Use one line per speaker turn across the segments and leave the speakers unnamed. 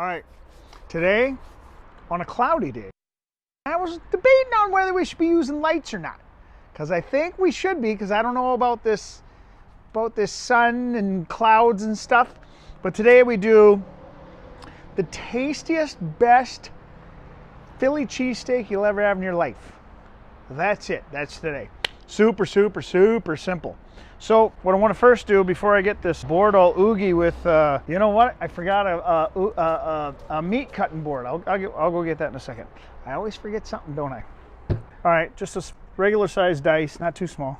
All right, today on a cloudy day, I was debating on whether we should be using lights or not. Because I think we should be, because I don't know about this sun and clouds and stuff. But today we do the tastiest, best Philly cheesesteak you'll ever have in your life. That's it. That's today. Super, super, super simple. So what I want to first do before I get this board all oogie with, you know what? I forgot a meat cutting board. I'll go get that in a second. I always forget something, don't I? All right, just a regular size dice, not too small.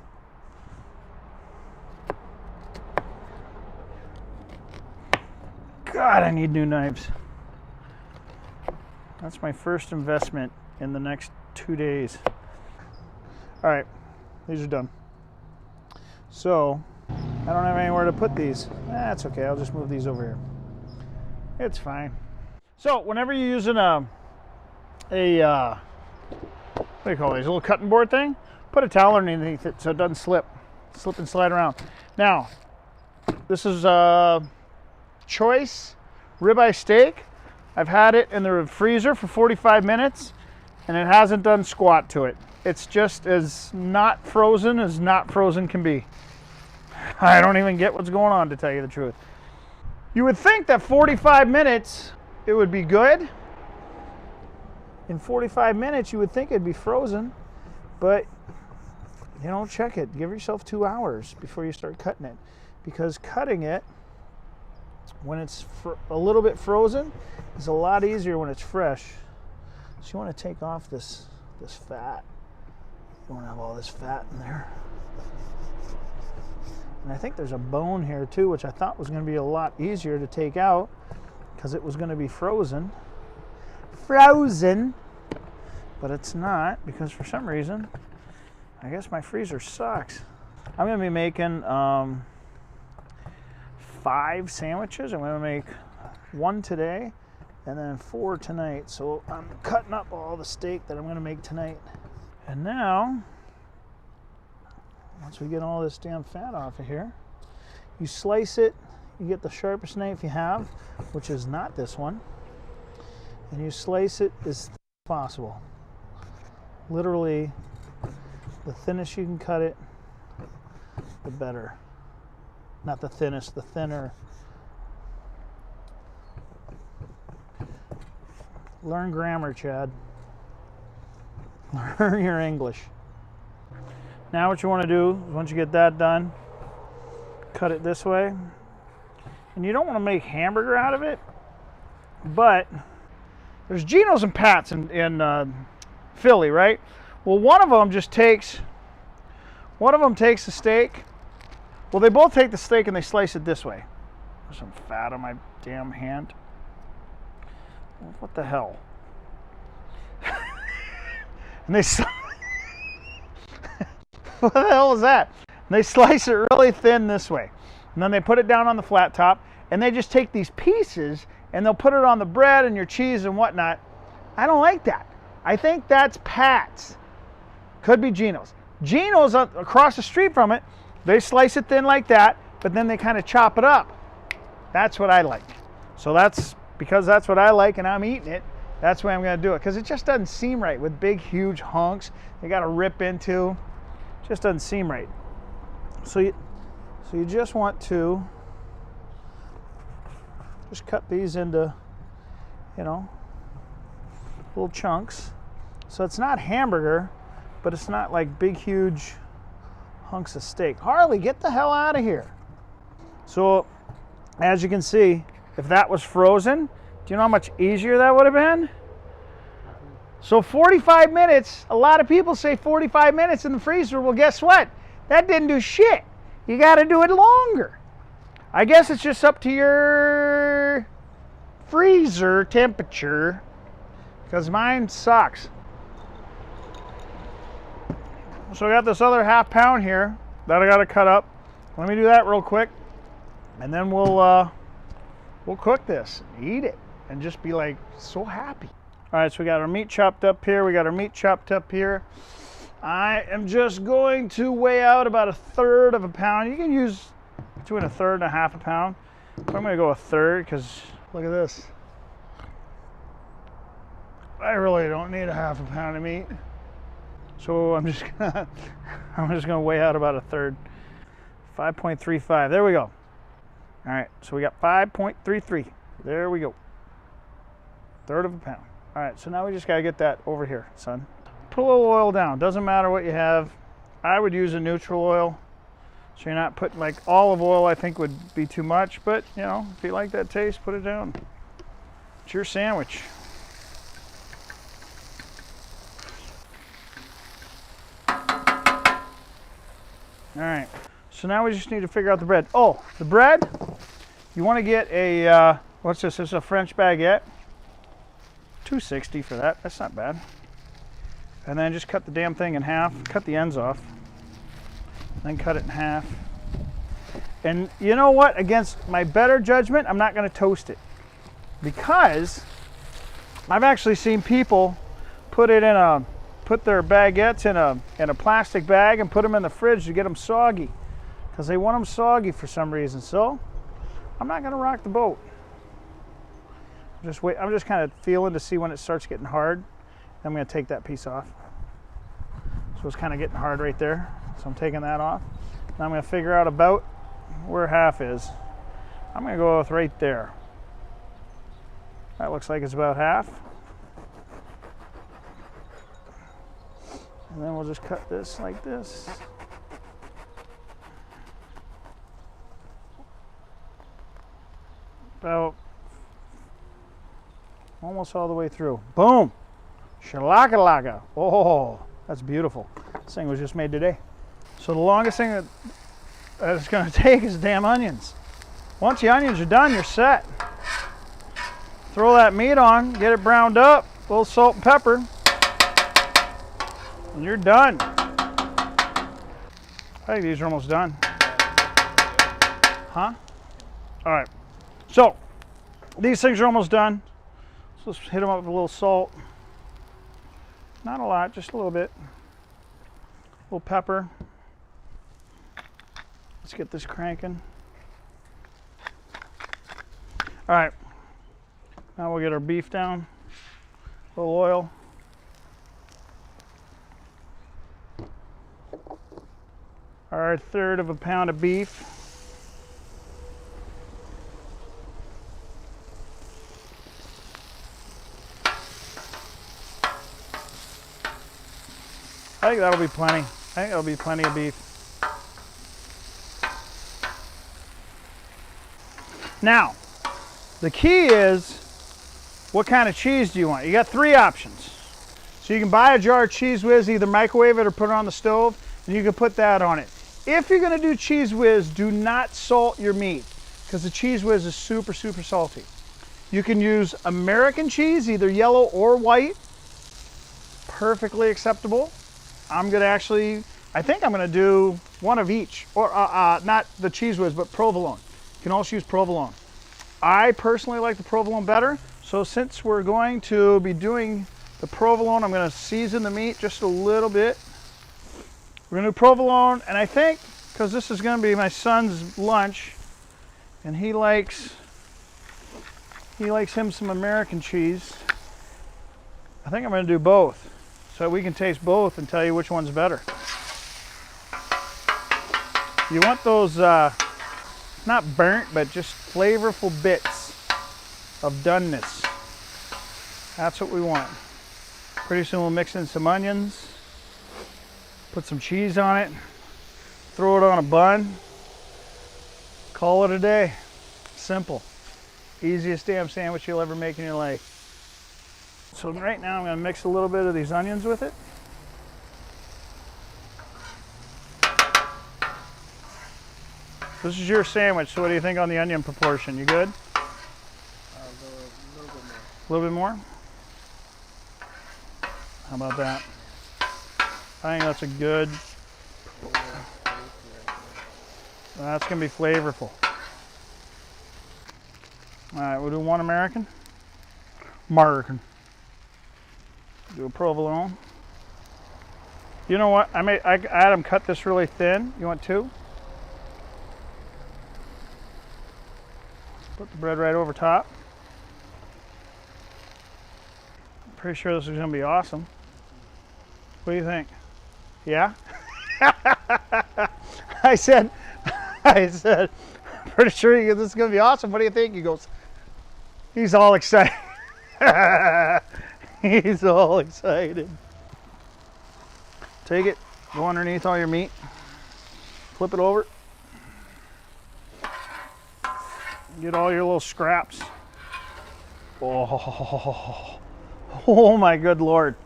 God, I need new knives. That's my first investment in the next 2 days. All right, these are done. So, I don't have anywhere to put these. That's okay, I'll just move these over here. It's fine. So, whenever you're using what do you call these, a little cutting board thing, put a towel underneath it so it doesn't slip and slide around. Now, this is choice ribeye steak. I've had it in the freezer for 45 minutes and it hasn't done squat to it. It's just as not frozen can be. I don't even get what's going on, to tell you the truth. You would think that 45 minutes it would be good. In 45 minutes you would think it'd be frozen, but you don't check it. Give yourself 2 hours before you start cutting it, because cutting it when it's a little bit frozen is a lot easier when it's fresh. So you want to take off this fat. You don't have all this fat in there. And I think there's a bone here too, which I thought was going to be a lot easier to take out because it was going to be frozen. But it's not, because for some reason, I guess my freezer sucks. I'm going to be making 5 sandwiches. I'm going to make 1 today and then 4 tonight. So I'm cutting up all the steak that I'm going to make tonight. And now, once we get all this damn fat off of here, you slice it. You get the sharpest knife you have, which is not this one, and you slice it as thin as possible. Literally, the thinnest you can cut it, the better. Not the thinnest, the thinner. Learn grammar, Chad. Learn your English. Now what you want to do is, once you get that done, cut it this way. And you don't want to make hamburger out of it, but there's Geno's and Pat's in Philly, right? Well, one of them takes the steak. Well, they both take the steak and they slice it this way. There's some fat on my damn hand. What the hell? And they what the hell is that? And they slice it really thin this way. And then they put it down on the flat top, and they just take these pieces and they'll put it on the bread and your cheese and whatnot. I don't like that. I think that's Pat's. Could be Geno's. Geno's across the street from it, they slice it thin like that, but then they kind of chop it up. That's what I like. So because that's what I like and I'm eating it, that's the way I'm going to do it. Because it just doesn't seem right with big, huge hunks they got to rip into. It just doesn't seem right. So you just want to just cut these into, little chunks. So it's not hamburger, but it's not like big, huge hunks of steak. Harley, get the hell out of here. So as you can see, if that was frozen, do you know how much easier that would have been? So 45 minutes, a lot of people say 45 minutes in the freezer. Well, guess what? That didn't do shit. You got to do it longer. I guess it's just up to your freezer temperature, because mine sucks. So I got this other ½ pound here that I got to cut up. Let me do that real quick, and then we'll cook this, eat it, and just be like so happy. All right, so we got our meat chopped up here. We got our meat chopped up here. I am just going to weigh out about 1/3 of a pound. You can use between 1/3 and ½ a pound. But I'm going to go 1/3 because look at this. don't need a half a pound of meat. So I'm just gonna weigh out about a third. 5.35, there we go. All right, so we got 5.33. There we go. Third of a pound. All right, so now we just gotta get that over here, son. Put a little oil down, doesn't matter what you have. I would use a neutral oil. So you're not putting, like olive oil I think would be too much, but you know, if you like that taste, put it down. It's your sandwich. All right, so now we just need to figure out the bread. Oh, the bread, you want to get a, what's this? This is a French baguette. $2.60 for that, that's not bad. And then just cut the damn thing in half, cut the ends off, then cut it in half. And you know what, against my better judgment, I'm not gonna toast it. Because I've actually seen people put their baguettes in a plastic bag and put them in the fridge to get them soggy, because they want them soggy for some reason. So I'm not going to rock the boat. I'm just kind of feeling to see when it starts getting hard. I'm going to take that piece off. So it's kind of getting hard right there. So I'm taking that off. Now I'm going to figure out about where half is. I'm going to go with right there. That looks like it's about half. And then we'll just cut this like this. About almost all the way through. Boom! Shalaka-laka. Oh, that's beautiful. This thing was just made today. So the longest thing that it's going to take is damn onions. Once the onions are done, you're set. Throw that meat on, get it browned up, a little salt and pepper, and you're done. I think these are almost done. Huh? All right. So these things are almost done. So let's hit them up with a little salt. Not a lot, just a little bit. A little pepper. Let's get this cranking. All right. Now we'll get our beef down. A little oil. Our third of a pound of beef. I think that'll be plenty. I think that'll be plenty of beef. Now, the key is, what kind of cheese do you want? You got three options. So you can buy a jar of Cheese Whiz, either microwave it or put it on the stove, and you can put that on it. If you're gonna do Cheese Whiz, do not salt your meat, because the Cheese Whiz is super, super salty. You can use American cheese, either yellow or white. Perfectly acceptable. I'm gonna actually, I think I'm gonna do one of each, or not the Cheese Whiz, but provolone. You can also use provolone. I personally like the provolone better, so since we're going to be doing the provolone, I'm gonna season the meat just a little bit. We're gonna do provolone, and I think, because this is gonna be my son's lunch, and he likes him some American cheese, I think I'm gonna do both, so we can taste both and tell you which one's better. You want those, not burnt, but just flavorful bits of doneness. That's what we want. Pretty soon we'll mix in some onions, put some cheese on it, throw it on a bun, call it a day. Simple. Easiest damn sandwich you'll ever make in your life. So right now I'm gonna mix a little bit of these onions with it. This is your sandwich, so what do you think on the onion proportion? You good? A little bit more? How about that? I think that's a good, that's gonna be flavorful. All right, we'll do one American. Do a provolone. You know what, I had him cut this really thin. You want two? Put the bread right over top. Pretty sure this is gonna be awesome. What do you think? Yeah? I said, pretty sure this is gonna be awesome. What do you think? He goes, he's all excited. He's all excited. Take it, go underneath all your meat, flip it over. Get all your little scraps. Oh my good Lord.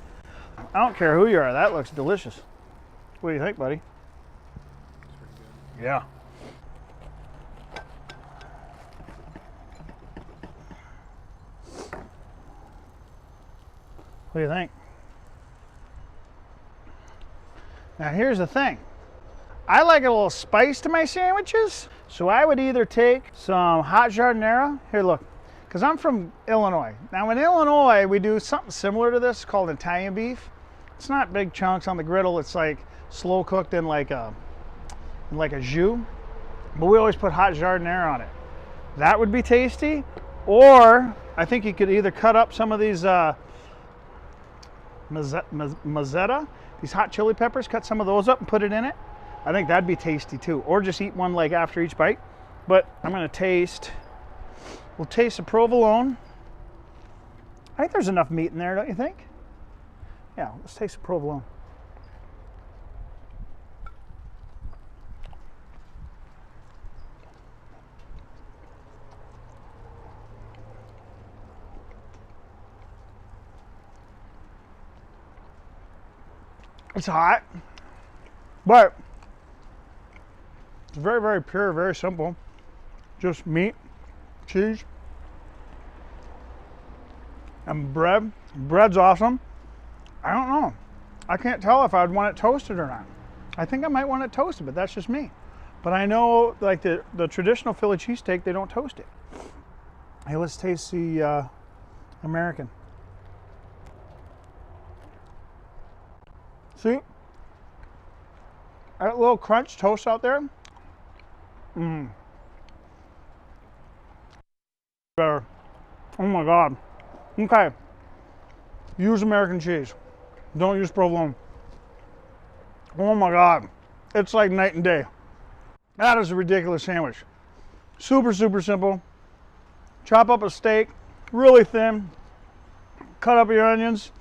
I don't care who you are, that looks delicious. What do you think, buddy?
It's pretty good.
Yeah. What do you think? Now here's the thing. I like a little spice to my sandwiches, so I would either take some hot jardinera. Here, look, because I'm from Illinois. Now in Illinois, we do something similar to this called Italian beef. It's not big chunks on the griddle. It's like slow cooked in like a jus, but we always put hot jardinera on it. That would be tasty. Or I think you could either cut up some of these mazzetta, these hot chili peppers, cut some of those up and put it in it. I think that'd be tasty too. Or just eat one like after each bite. But I'm gonna taste, we'll taste the provolone. I think there's enough meat in there, don't you think? Yeah, let's taste the provolone. It's hot, but it's very, very pure, very simple. Just meat, cheese, and bread. Bread's awesome. I don't know. I can't tell if I'd want it toasted or not. I think I might want it toasted, but that's just me. But I know, like the traditional Philly cheesesteak, they don't toast it. Hey, let's taste the American. See? That little crunch toast out there? Better. Oh my God. Okay. Use American cheese. Don't use provolone. Oh my God. It's like night and day. That is a ridiculous sandwich. Super, super simple. Chop up a steak, really thin. Cut up your onions.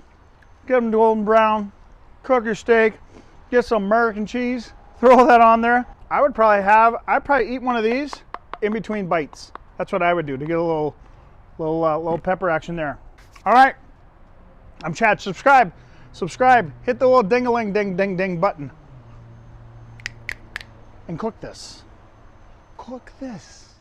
Get them golden brown. Cook your steak. Get some American cheese. Throw that on there. I'd probably eat one of these in between bites. That's what I would do to get a little pepper action there. All right. I'm Chad. Subscribe. Hit the little ding-a-ling, ding button. And cook this. Cook this.